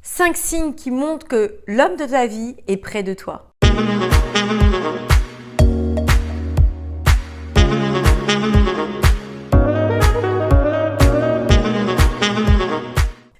5 signes qui montrent que l'homme de ta vie est près de toi.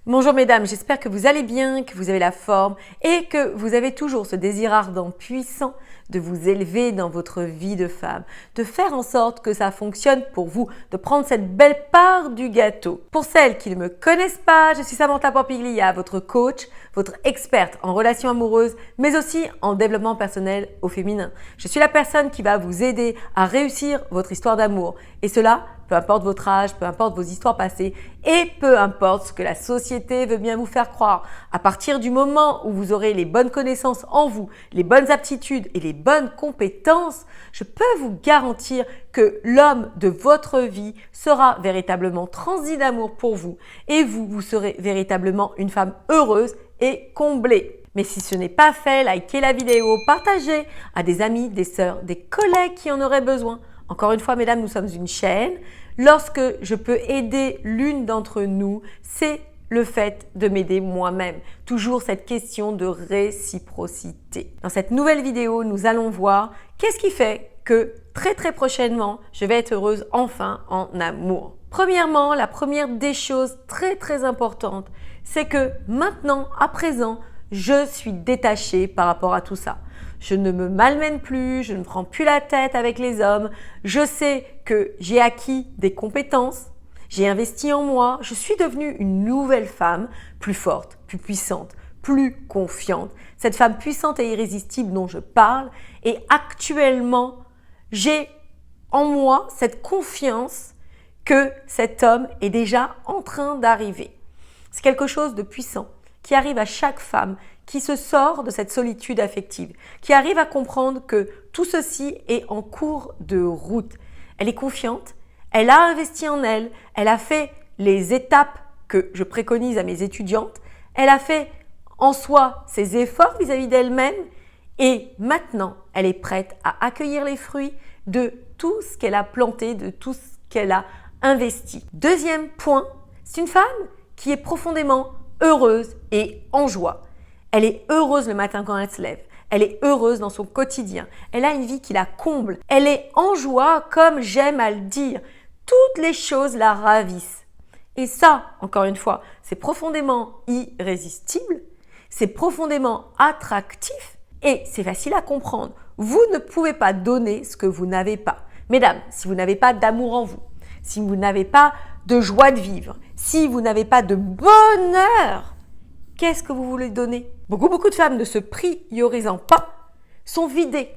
Bonjour mesdames, j'espère que vous allez bien, que vous avez la forme et que vous avez toujours ce désir ardent, puissant de vous élever dans votre vie de femme, de faire en sorte que ça fonctionne pour vous, de prendre cette belle part du gâteau. Pour celles qui ne me connaissent pas, je suis Samantha Pampiglia, votre coach, votre experte en relations amoureuses, mais aussi en développement personnel au féminin. Je suis la personne qui va vous aider à réussir votre histoire d'amour et cela peu importe votre âge, peu importe vos histoires passées et peu importe ce que la société veut bien vous faire croire. À partir du moment où vous aurez les bonnes connaissances en vous, les bonnes aptitudes et les bonnes compétences, je peux vous garantir que l'homme de votre vie sera véritablement transi d'amour pour vous et vous serez véritablement une femme heureuse et comblée. Mais si ce n'est pas fait, likez la vidéo, partagez à des amis, des sœurs, des collègues qui en auraient besoin. Encore une fois, mesdames, nous sommes une chaîne. Lorsque je peux aider l'une d'entre nous, c'est le fait de m'aider moi-même. Toujours cette question de réciprocité. Dans cette nouvelle vidéo, nous allons voir qu'est-ce qui fait que très prochainement, je vais être heureuse enfin en amour. Premièrement, la première des choses très importantes, c'est que maintenant, à présent, je suis détachée par rapport à tout ça. Je ne me malmène plus, je ne prends plus la tête avec les hommes. Je sais que j'ai acquis des compétences, j'ai investi en moi. Je suis devenue une nouvelle femme, plus forte, plus puissante, plus confiante. Cette femme puissante et irrésistible dont je parle. Et actuellement, j'ai en moi cette confiance que cet homme est déjà en train d'arriver. C'est quelque chose de puissant qui arrive à chaque femme qui se sort de cette solitude affective, qui arrive à comprendre que tout ceci est en cours de route. Elle est confiante, elle a investi en elle, elle a fait les étapes que je préconise à mes étudiantes, elle a fait en soi ses efforts vis-à-vis d'elle-même et maintenant, elle est prête à accueillir les fruits de tout ce qu'elle a planté, de tout ce qu'elle a investi. Deuxième point, c'est une femme qui est profondément heureuse et en joie. Elle est heureuse le matin quand elle se lève. Elle est heureuse dans son quotidien. Elle a une vie qui la comble. Elle est en joie comme j'aime à le dire. Toutes les choses la ravissent. Et ça, encore une fois, c'est profondément irrésistible. C'est profondément attractif et c'est facile à comprendre. Vous ne pouvez pas donner ce que vous n'avez pas. Mesdames, si vous n'avez pas d'amour en vous, si vous n'avez pas de joie de vivre, si vous n'avez pas de bonheur, qu'est-ce que vous voulez donner? Beaucoup de femmes ne se priorisant pas sont vidées,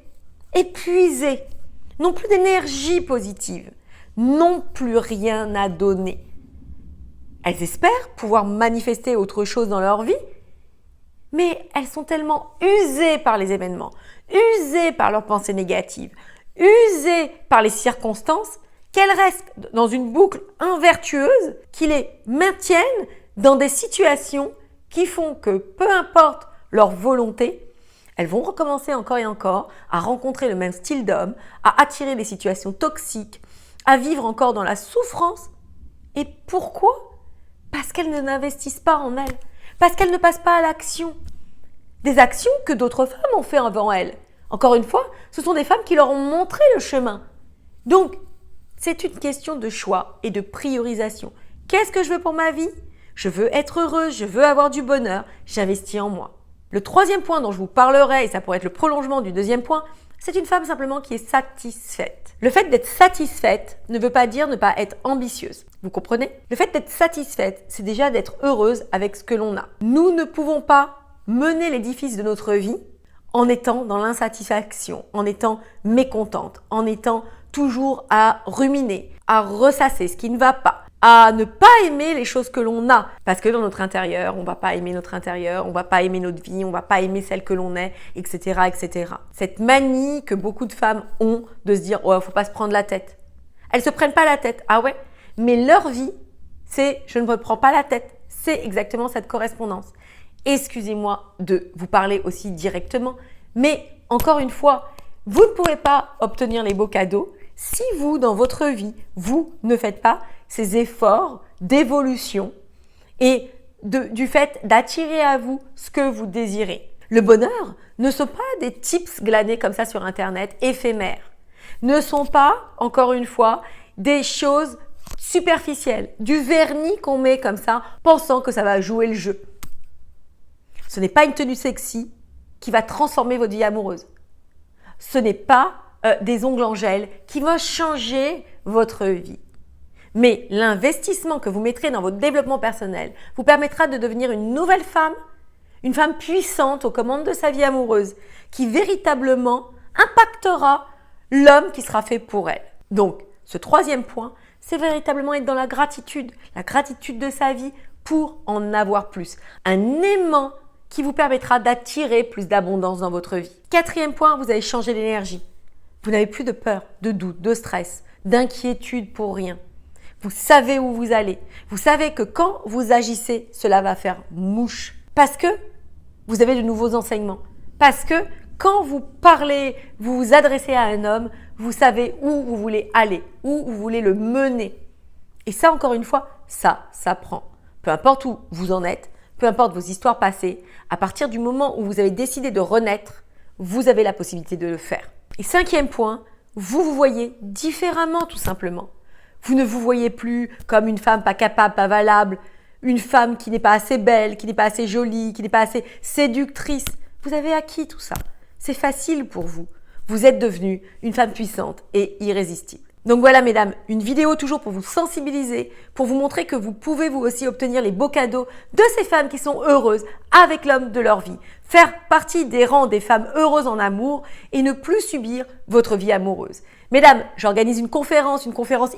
épuisées, n'ont plus d'énergie positive, n'ont plus rien à donner. Elles espèrent pouvoir manifester autre chose dans leur vie, mais elles sont tellement usées par les événements, usées par leurs pensées négatives, usées par les circonstances, qu'elles restent dans une boucle invertueuse qui les maintiennent dans des situations qui font que peu importe leur volonté, elles vont recommencer encore et encore à rencontrer le même style d'homme, à attirer des situations toxiques, à vivre encore dans la souffrance. Et pourquoi? Parce qu'elles n'investissent pas en elles, parce qu'elles ne passent pas à l'action. Des actions que d'autres femmes ont fait avant elles. Encore une fois, ce sont des femmes qui leur ont montré le chemin. Donc, c'est une question de choix et de priorisation. Qu'est-ce que je veux pour ma vie? Je veux être heureuse, je veux avoir du bonheur, j'investis en moi. Le troisième point dont je vous parlerai, et ça pourrait être le prolongement du deuxième point, c'est une femme simplement qui est satisfaite. Le fait d'être satisfaite ne veut pas dire ne pas être ambitieuse. Vous comprenez? Le fait d'être satisfaite, c'est déjà d'être heureuse avec ce que l'on a. Nous ne pouvons pas mener l'édifice de notre vie en étant dans l'insatisfaction, en étant mécontente, en étant toujours à ruminer, à ressasser ce qui ne va pas, à ne pas aimer les choses que l'on a. Parce que dans notre intérieur, on ne va pas aimer notre intérieur, on ne va pas aimer notre vie, on ne va pas aimer celle que l'on est, etc. Cette manie que beaucoup de femmes ont de se dire « oh, faut pas se prendre la tête ». Elles se prennent pas la tête, ah ouais, mais leur vie, c'est « je ne me prends pas la tête ». C'est exactement cette correspondance. Excusez-moi de vous parler aussi directement, mais encore une fois, vous ne pourrez pas obtenir les beaux cadeaux si vous, dans votre vie, vous ne faites pas ces efforts d'évolution et du fait d'attirer à vous ce que vous désirez. Le bonheur ne sont pas des tips glanés comme ça sur Internet, éphémères. Ne sont pas, encore une fois, des choses superficielles, du vernis qu'on met comme ça, pensant que ça va jouer le jeu. Ce n'est pas une tenue sexy qui va transformer votre vie amoureuse. Ce n'est pas des ongles en gel qui vont changer votre vie. Mais l'investissement que vous mettrez dans votre développement personnel vous permettra de devenir une nouvelle femme, une femme puissante aux commandes de sa vie amoureuse, qui véritablement impactera l'homme qui sera fait pour elle. Donc, ce troisième point, c'est véritablement être dans la gratitude de sa vie pour en avoir plus. Un aimant qui vous permettra d'attirer plus d'abondance dans votre vie. Quatrième point, vous allez changer d'énergie. Vous n'avez plus de peur, de doute, de stress, d'inquiétude pour rien. Vous savez où vous allez. Vous savez que quand vous agissez, cela va faire mouche. Parce que vous avez de nouveaux enseignements. Parce que quand vous parlez, vous vous adressez à un homme, vous savez où vous voulez aller, où vous voulez le mener. Et ça, encore une fois, ça s'apprend. Peu importe où vous en êtes, peu importe vos histoires passées, à partir du moment où vous avez décidé de renaître, vous avez la possibilité de le faire. Et cinquième point, vous vous voyez différemment tout simplement. Vous ne vous voyez plus comme une femme pas capable, pas valable, une femme qui n'est pas assez belle, qui n'est pas assez jolie, qui n'est pas assez séductrice. Vous avez acquis tout ça. C'est facile pour vous. Vous êtes devenue une femme puissante et irrésistible. Donc voilà mesdames, une vidéo toujours pour vous sensibiliser, pour vous montrer que vous pouvez vous aussi obtenir les beaux cadeaux de ces femmes qui sont heureuses avec l'homme de leur vie. Faire partie des rangs des femmes heureuses en amour et ne plus subir votre vie amoureuse. Mesdames, j'organise une conférence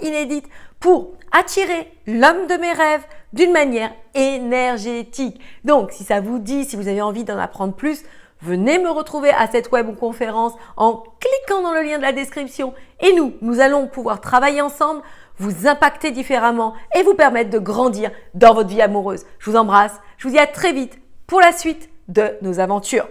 inédite pour attirer l'homme de mes rêves d'une manière énergétique. Donc si ça vous dit, si vous avez envie d'en apprendre plus, venez me retrouver à cette webconférence en cliquant dans le lien de la description et nous allons pouvoir travailler ensemble, vous impacter différemment et vous permettre de grandir dans votre vie amoureuse. Je vous embrasse, je vous dis à très vite pour la suite de nos aventures.